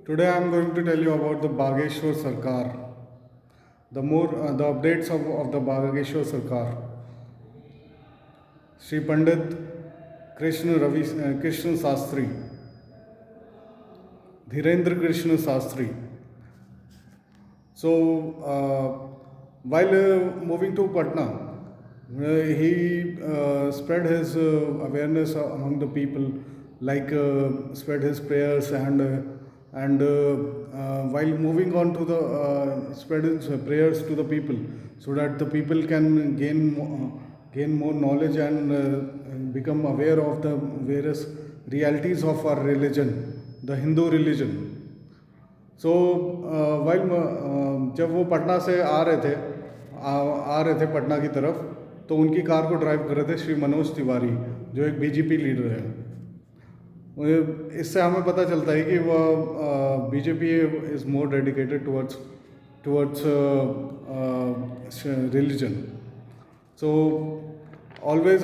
Today I am going to tell you about the Bageshwar Sarkar. The updates of the Bageshwar Sarkar. Sri Pandit Krishna Sastri, Dhirendra Krishna Sastri. So while moving to Patna, he spread his awareness among the people, like spread his prayers and while moving on to the spread his prayers to the people, so that the people can gain more knowledge and become aware of the various realities of our religion, the Hindu religion. सो जब वो पटना से आ रहे थे पटना की तरफ, तो उनकी car को ड्राइव कर रहे थे श्री मनोज तिवारी, जो एक बीजेपी लीडर है। इससे हमें पता चलता है कि वह BJP is more dedicated towards religion. So always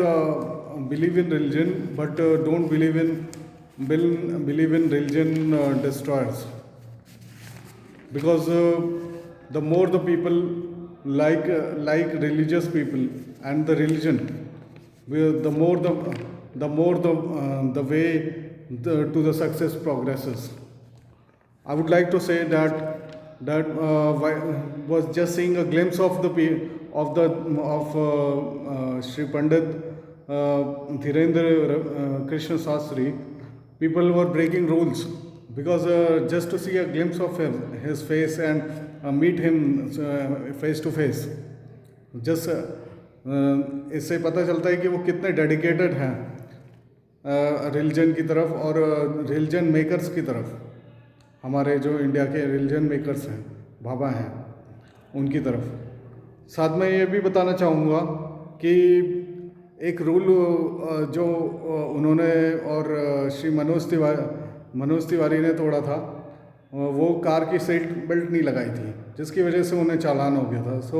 believe in religion, but don't believe in religion destroyers, because the more the people like religious people and the religion, the more the way to the success progresses. I would like to say that was just seeing a glimpse of Sri Pandit Dhirendra Krishna Sastri. People were breaking rules because just to see a glimpse of his face and meet him face to face, just इससे पता चलता है कि वो कितने dedicated हैं religion की तरफ और रिलीजन मेकर्स की तरफ। हमारे जो इंडिया के रिलीजन मेकर्स हैं, बाबा हैं, उनकी तरफ। साथ में ये भी बताना चाहूँगा कि एक रूल जो उन्होंने और श्री मनोज तिवारी ने तोड़ा था, वो कार की सीट बेल्ट नहीं लगाई थी, जिसकी वजह से उन्हें चालान हो गया था। सो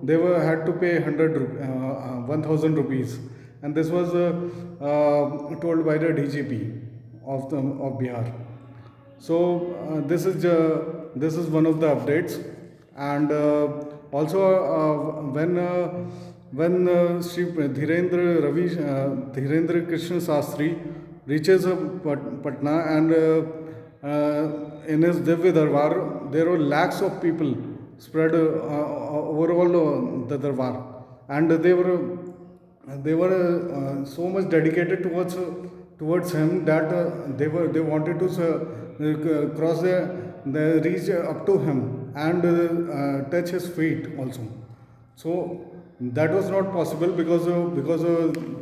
दे हैड टू पे 1,000 rupees, and this was told by the DGP of Bihar. So this is one of the updates, and also when Sri Dhirendra Krishna Sastri reaches Patna, and in his Divya Darbar, there were lakhs of people spread over all the Darbar, and they were so much dedicated towards him that they wanted to cross the reach up to him and touch his feet also. So that was not possible because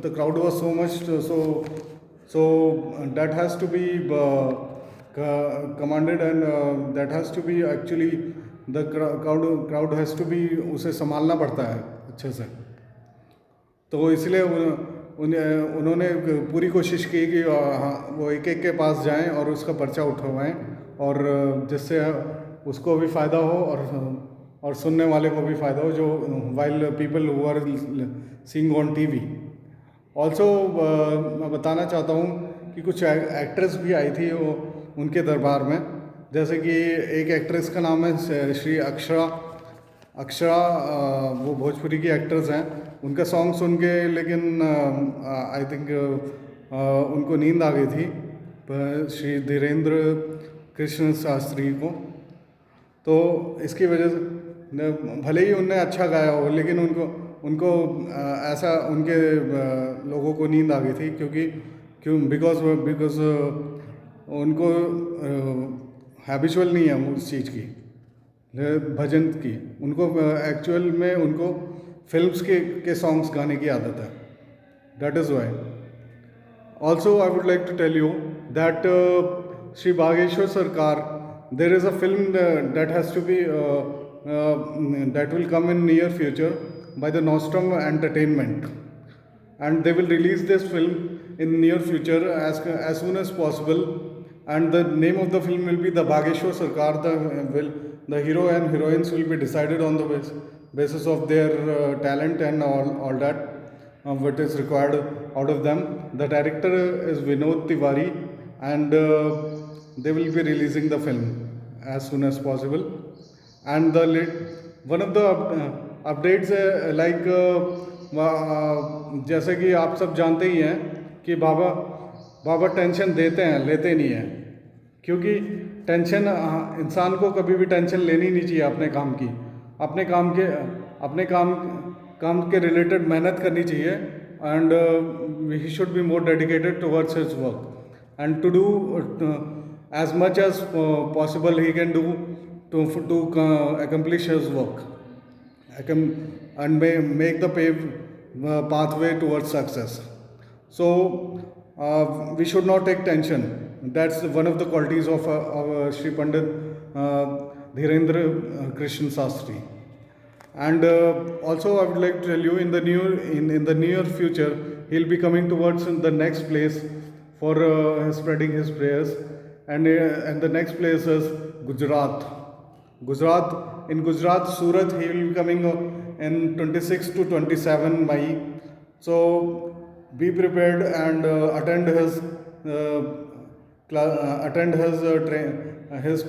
the crowd was so much, so that has to be commanded, and that has to be actually the crowd has to be, उसे संभालना पड़ता है अच्छे से। तो इसलिए उन्होंने पूरी कोशिश की कि वो एक के पास जाएं और उसका पर्चा उठवाएं, और जिससे उसको भी फ़ायदा हो और सुनने वाले को भी फ़ायदा हो, जो while people who are seeing on TV. Also मैं बताना चाहता हूँ कि कुछ एक्ट्रेस भी आई थी वो उनके दरबार में, जैसे कि एक एक्ट्रेस का नाम है श्री अक्षरा, वो भोजपुरी की एक्ट्रेस हैं। उनका सॉन्ग सुन के लेकिन आई थिंक उनको नींद आ गई थी श्री धीरेन्द्र कृष्ण शास्त्री को। तो इसकी वजह से भले ही उनने अच्छा गाया हो, लेकिन उनको ऐसा उनके लोगों को नींद आ गई थी, बिकॉज उनको हैबिचुअल नहीं है उस चीज़ की, भजन की। उनको एक्चुअल में उनको फिल्म्स के सॉन्ग्स गाने की आदत है। That is why. Also I would like to tell you that Shri Bageshwar Sarkar, there is a film that has to be that will come in near future by the Nostrum Entertainment, and they will release this film in near future as soon as possible, and the name of the film will be the Bageshwar Sarkar. The hero and heroines will be decided on the basis of their talent and all that what is required out of them. The director is Vinod Tiwari, and they will be releasing the film as soon as possible. And one of the updates है like जैसे कि आप सब जानते ही हैं कि बाबा tension देते हैं, लेते नहीं हैं, क्योंकि टेंशन इंसान को कभी भी टेंशन लेनी नहीं चाहिए अपने काम की। अपने काम के रिलेटेड मेहनत करनी चाहिए, and he should be more dedicated towards his work and to do as much as possible he can do to accomplish his work and make the pathway towards success. So we should not take tension. That's one of the qualities of Shri Pandit Dhirendra Krishna Sastri. And also I would like to tell you, in the near future he'll be coming towards the next place for spreading his prayers, and the next place is Gujarat. In Gujarat, Surat, he will be coming in 26 to 27 May. So be prepared and attend his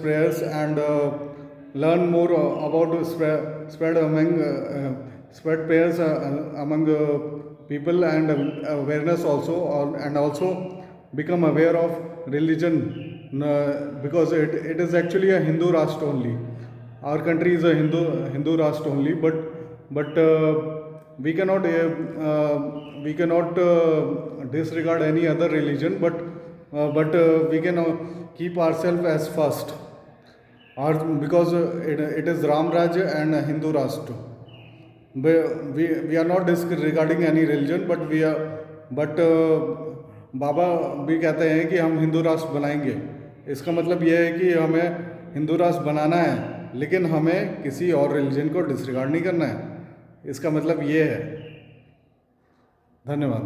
prayers and learn more about spread prayers among people, and awareness also, and also become aware of religion, because it is actually a Hindu Rashtra only. Our country is a Hindu Rashtra only, but we cannot disregard any other religion, but we can keep ourselves as first, because it is Ram Rajya and a Hindu Rashtra. We are not disregarding any religion, but बाबा भी कहते हैं कि हम हिंदू राष्ट्र बनाएंगे। इसका मतलब यह है कि हमें हिंदू राष्ट्र बनाना है, लेकिन हमें किसी और रिलीजन को डिसरिगार्ड नहीं करना है। इसका मतलब ये है। धन्यवाद।